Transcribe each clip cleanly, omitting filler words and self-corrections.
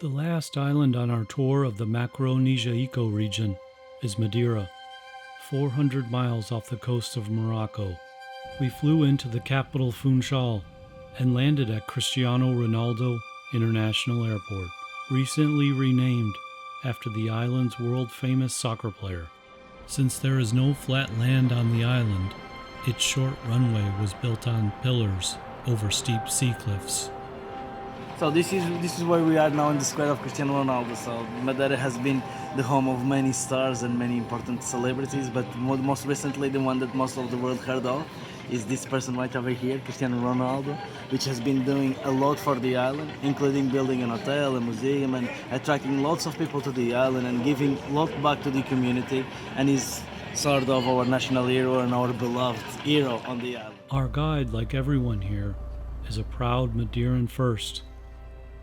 The last island on our tour of the Macaronesia ecoregion is Madeira, 400 miles off the coast of Morocco. We flew into the capital Funchal and landed at Cristiano Ronaldo International Airport, recently renamed after the island's world-famous soccer player. Since there is no flat land on the island, its short runway was built on pillars over steep sea cliffs. So this is where we are now in the square of Cristiano Ronaldo. So Madeira has been the home of many stars and many important celebrities, but most recently the one that most of the world heard of is this person right over here, Cristiano Ronaldo, which has been doing a lot for the island, including building an hotel, a museum, and attracting lots of people to the island and giving a lot back to the community, and is sort of our national hero and our beloved hero on the island. Our guide, like everyone here, is a proud Madeiran first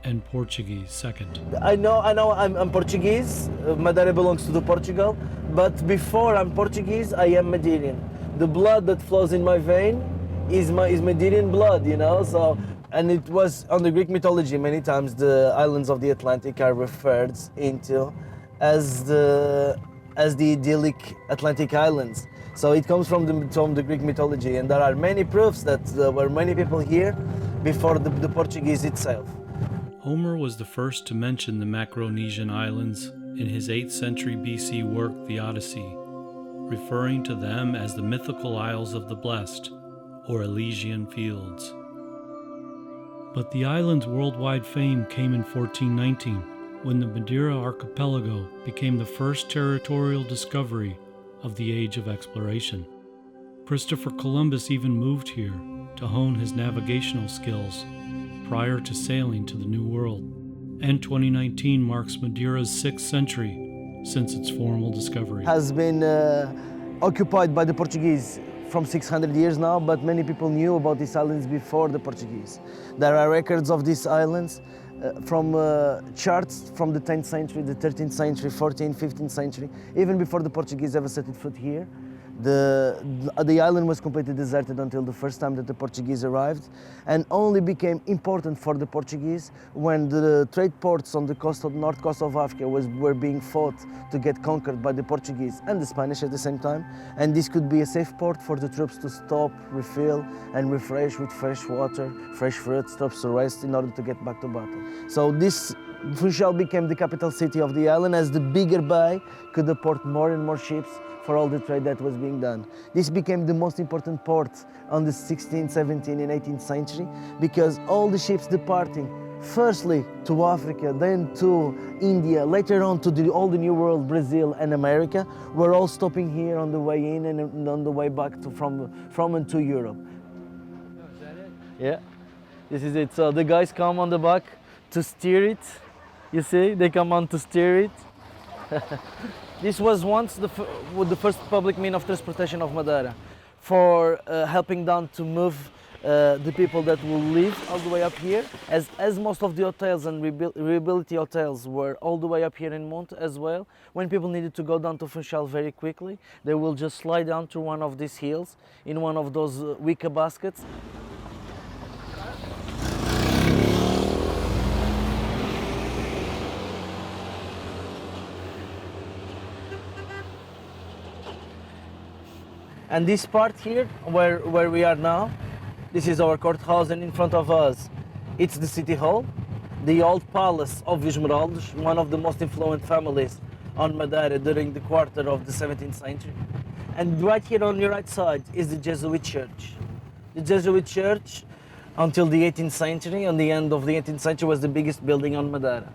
and Portuguese second. I know I'm Portuguese. Madeira belongs to Portugal, but before I'm Portuguese, I am Madeiran. The blood that flows in my vein is Madeiran blood, you know. So, and it was on the Greek mythology. Many times the islands of the Atlantic are referred into as the idyllic Atlantic islands. So it comes from the Greek mythology, and there are many proofs that there were many people here before the Portuguese itself. Homer was the first to mention the Macaronesian islands in his 8th century BC work, the Odyssey, referring to them as the mythical Isles of the Blessed, or Elysian Fields. But the island's worldwide fame came in 1419, when the Madeira archipelago became the first territorial discovery of the age of exploration. Christopher Columbus even moved here to hone his navigational skills prior to sailing to the New World, and 2019 marks Madeira's 6th century since its formal discovery. Has been occupied by the Portuguese from 600 years now, but many people knew about these islands before the Portuguese. There are records of these islands from charts from the 10th century, the 13th century, 14th, 15th century, even before the Portuguese ever set foot here. The island was completely deserted until the first time that the Portuguese arrived, and only became important for the Portuguese when the trade ports on the north coast of Africa were being fought to get conquered by the Portuguese and the Spanish at the same time, and this could be a safe port for the troops to stop, refill, and refresh with fresh water, fresh fruit, stops to rest in order to get back to battle. So this Funchal became the capital city of the island, as the bigger bay could support more and more ships for all the trade that was being done. This became the most important port on the 16th, 17th and 18th century, because all the ships departing firstly to Africa, then to India, later on to all the New World, Brazil and America, were all stopping here on the way in and on the way back from and to Europe. Is that it? Yeah, this is it. So the guys come on the back to steer it. You see, they come on to steer it. This was once the first public mean of transportation of Madeira, for helping down to move the people that will live all the way up here, as most of the hotels and rehabilitation hotels were all the way up here in Monte as well. When people needed to go down to Funchal very quickly, they will just slide down to one of these hills in one of those wicker baskets. And this part here, where we are now, this is our courthouse, and in front of us, it's the city hall, the old palace of Esmeraldas, one of the most influential families on Madeira during the quarter of the 17th century. And right here on your right side is the Jesuit church. The Jesuit church, until the 18th century, on the end of the 18th century, was the biggest building on Madeira.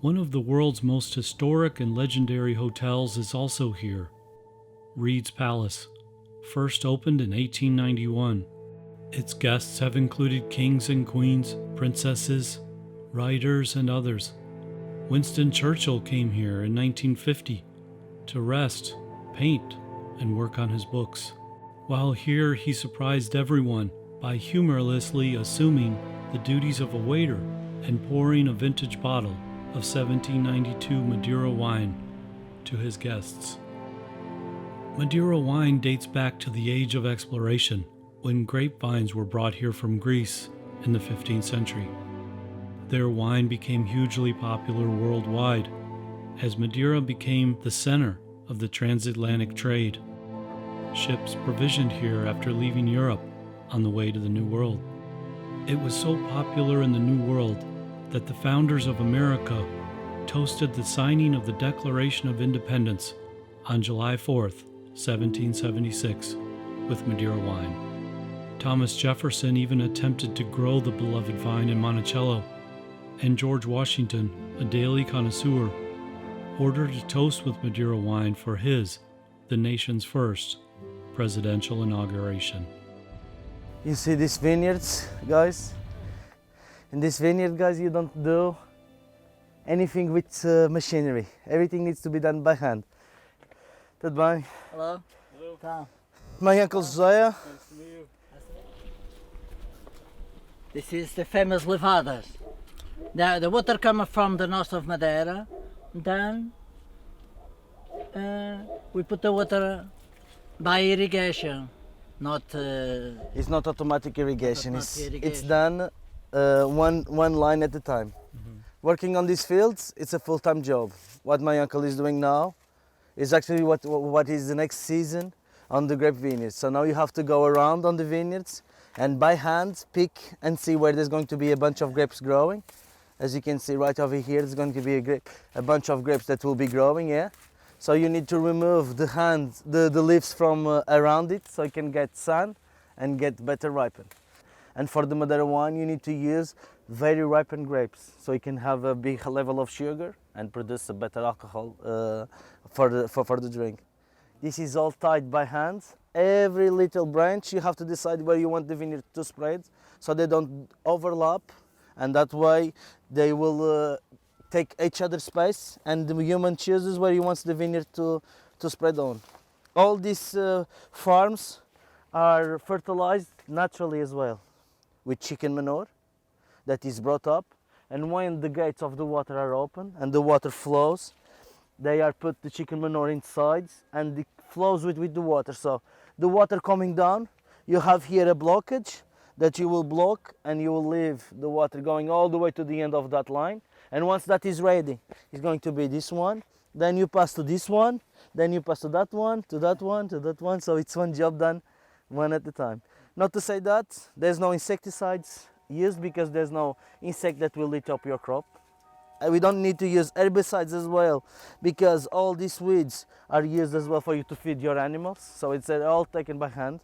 One of the world's most historic and legendary hotels is also here, Reed's Palace. First opened in 1891. Its guests have included kings and queens, princesses, writers, and others. Winston Churchill came here in 1950 to rest, paint, and work on his books. While here, he surprised everyone by humorlessly assuming the duties of a waiter and pouring a vintage bottle of 1792 Madeira wine to his guests. Madeira wine dates back to the age of exploration, when grapevines were brought here from Greece in the 15th century. Their wine became hugely popular worldwide, as Madeira became the center of the transatlantic trade. Ships provisioned here after leaving Europe on the way to the New World. It was so popular in the New World that the founders of America toasted the signing of the Declaration of Independence on July 4th, 1776, with Madeira wine. Thomas Jefferson even attempted to grow the beloved vine in Monticello, and George Washington, a daily connoisseur, ordered a toast with Madeira wine for his, the nation's first, presidential inauguration. You see these vineyards, guys? In this vineyard, guys, you don't do anything with machinery. Everything needs to be done by hand. Tudo bem? Hello. Hello. My uncle Josiah. This is the famous levadas. Now the water comes from the north of Madeira. Then we put the water by irrigation, not. It's not automatic irrigation. Not irrigation. It's done one line at a time. Working on these fields, it's a full-time job. What my uncle is doing now is actually what is the next season on the grape vineyards. So now you have to go around on the vineyards and by hand pick and see where there's going to be a bunch of grapes growing. As you can see right over here, there's going to be a bunch of grapes that will be growing, yeah? So you need to remove the leaves from around it so you can get sun and get better ripened. And for the Madeira wine, you need to use very ripened grapes so you can have a big level of sugar and produce a better alcohol for the drink. This is all tied by hand. Every little branch, you have to decide where you want the vineyard to spread so they don't overlap, and that way they will take each other's space and the human chooses where he wants the vineyard to spread on. All these farms are fertilized naturally as well with chicken manure that is brought up, and when the gates of the water are open and the water flows, they are put the chicken manure inside and it flows with the water. So the water coming down, you have here a blockage that you will block and you will leave the water going all the way to the end of that line. And once that is ready, it's going to be this one, then you pass to this one, then you pass to that one, to that one, to that one. So it's one job done, one at a time. Not to say that there's no insecticides used because there's no insect that will eat up your crop. We don't need to use herbicides as well because all these weeds are used as well for you to feed your animals. So it's all taken by hand.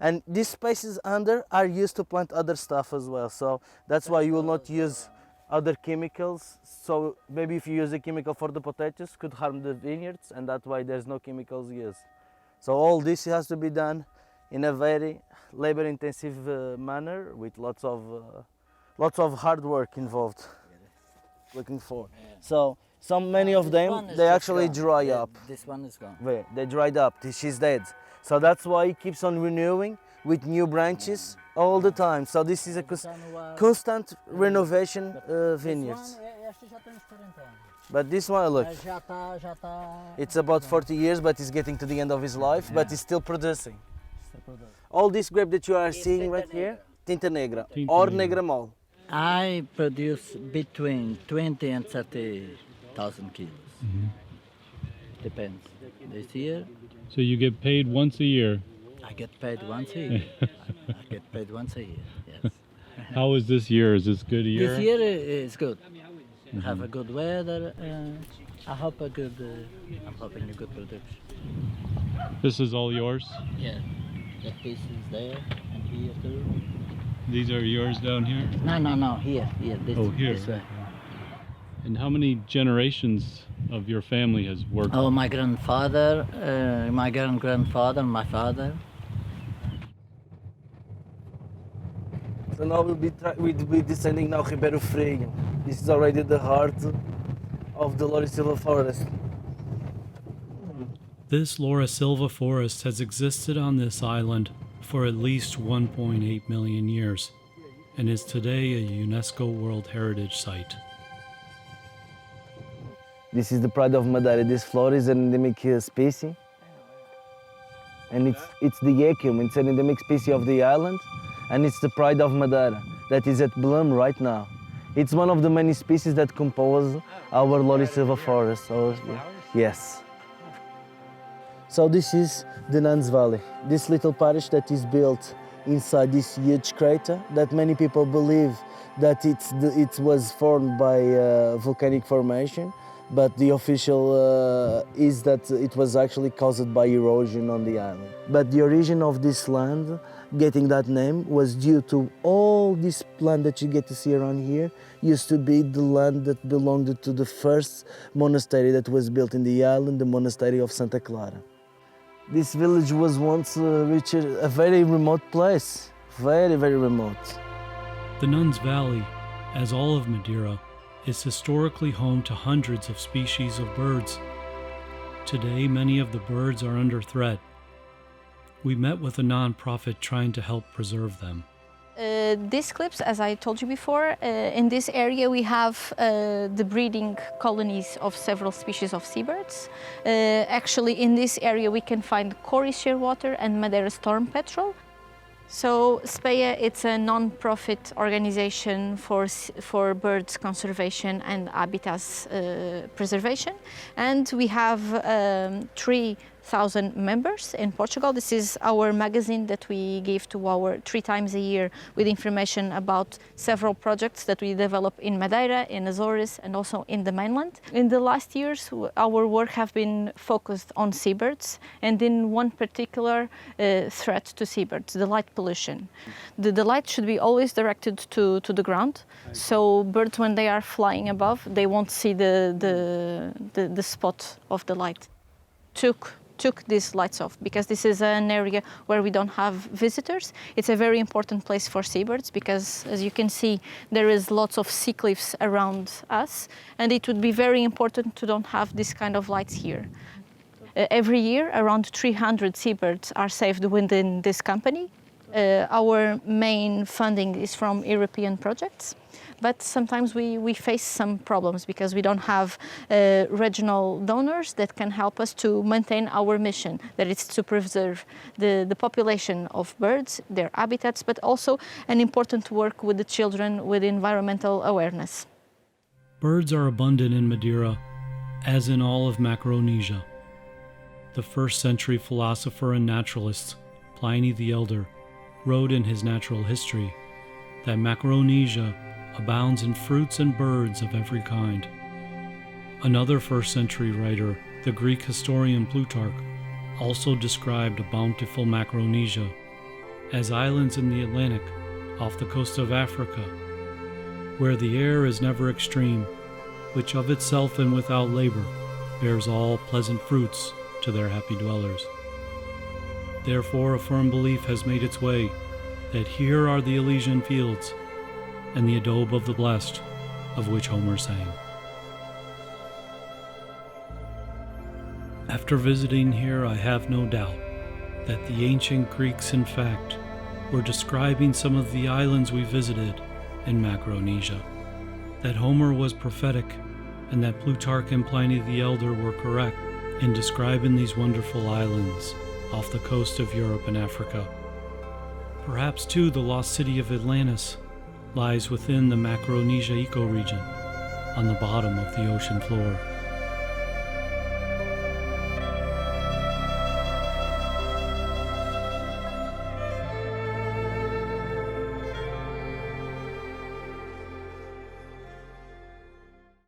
And these spaces under are used to plant other stuff as well. So that's why you will not use other chemicals. So maybe if you use a chemical for the potatoes, could harm the vineyards, and that way there's no chemicals used. So all this has to be done in a very labor-intensive manner with lots of hard work involved. Looking for. So many of them they actually dry up. This one is gone. Where they dried up. She's dead. So that's why it keeps on renewing with new branches all the time. So this is a constant renovation vineyards. But this one, look, it's about 40 years, but it's getting to the end of his life, but it's still producing. All this grape that you are seeing right here, Tinta Negra or Negra Mole. I produce between 20 and 30,000 kilos. Depends. This year, So you get paid once a year. I get paid once a year. I get paid once a year, yes. How is this year? Is this good a year? This year is good. Have a good weather. I hope I'm hoping a good production. This is all yours? Yeah, that piece is there and here too. These are yours down here? No, here, this, Oh, here. this way. And how many generations of your family has worked? Oh, my grandfather, my grandfather, my father. So now we'll be descending now Ribeiro Freio. This is already the heart of the Laura Silva forest. This Laura Silva forest has existed on this island for at least 1.8 million years and is today a UNESCO World Heritage Site. This is the pride of Madeira. This flower is an endemic species. And it's the echium, it's an endemic species of the island. And it's the pride of Madeira that is at bloom right now. It's one of the many species that compose our Lolisilva forest. Yes. So this is the Nuns Valley, this little parish that is built inside this huge crater that many people believe that it was formed by volcanic formation, but the official is that it was actually caused by erosion on the island. But the origin of this land, getting that name, was due to all this land that you get to see around here used to be the land that belonged to the first monastery that was built in the island, the monastery of Santa Clara. This village was once a very remote place, very, very remote. The Nuns Valley, as all of Madeira, is historically home to hundreds of species of birds. Today, many of the birds are under threat. We met with a non-profit trying to help preserve them. These clips, as I told you before, in this area we have the breeding colonies of several species of seabirds. Actually, in this area we can find Cory shearwater and Madeira storm petrel. So SPEA, it's a non-profit organization for birds conservation and habitats preservation, and we have 3,000 members in Portugal. This is our magazine that we give to our 3 times a year with information about several projects that we develop in Madeira, in Azores, and also in the mainland. In the last years, our work have been focused on seabirds and in one particular threat to seabirds, the light pollution. The light should be always directed to the ground, so birds, when they are flying above, they won't see the spot of the light. Took these lights off because this is an area where we don't have visitors. It's a very important place for seabirds because, as you can see, there is lots of sea cliffs around us, and it would be very important to don't have this kind of lights here. Every year, around 300 seabirds are saved within this company. Our main funding is from European projects, but sometimes we face some problems because we don't have regional donors that can help us to maintain our mission, that is to preserve the population of birds, their habitats, but also an important work with the children with environmental awareness. Birds are abundant in Madeira, as in all of Macronesia. The 1st century philosopher and naturalist, Pliny the Elder, wrote in his Natural History that Macaronesia abounds in fruits and birds of every kind. Another 1st century writer, the Greek historian Plutarch, also described a bountiful Macaronesia as islands in the Atlantic off the coast of Africa, where the air is never extreme, which of itself and without labor bears all pleasant fruits to their happy dwellers. Therefore, a firm belief has made its way that here are the Elysian Fields and the adobe of the blessed, of which Homer sang. After visiting here, I have no doubt that the ancient Greeks, in fact, were describing some of the islands we visited in Macaronesia, that Homer was prophetic, and that Plutarch and Pliny the Elder were correct in describing these wonderful islands off the coast of Europe and Africa. Perhaps, too, the lost city of Atlantis lies within the Macronesia ecoregion, on the bottom of the ocean floor.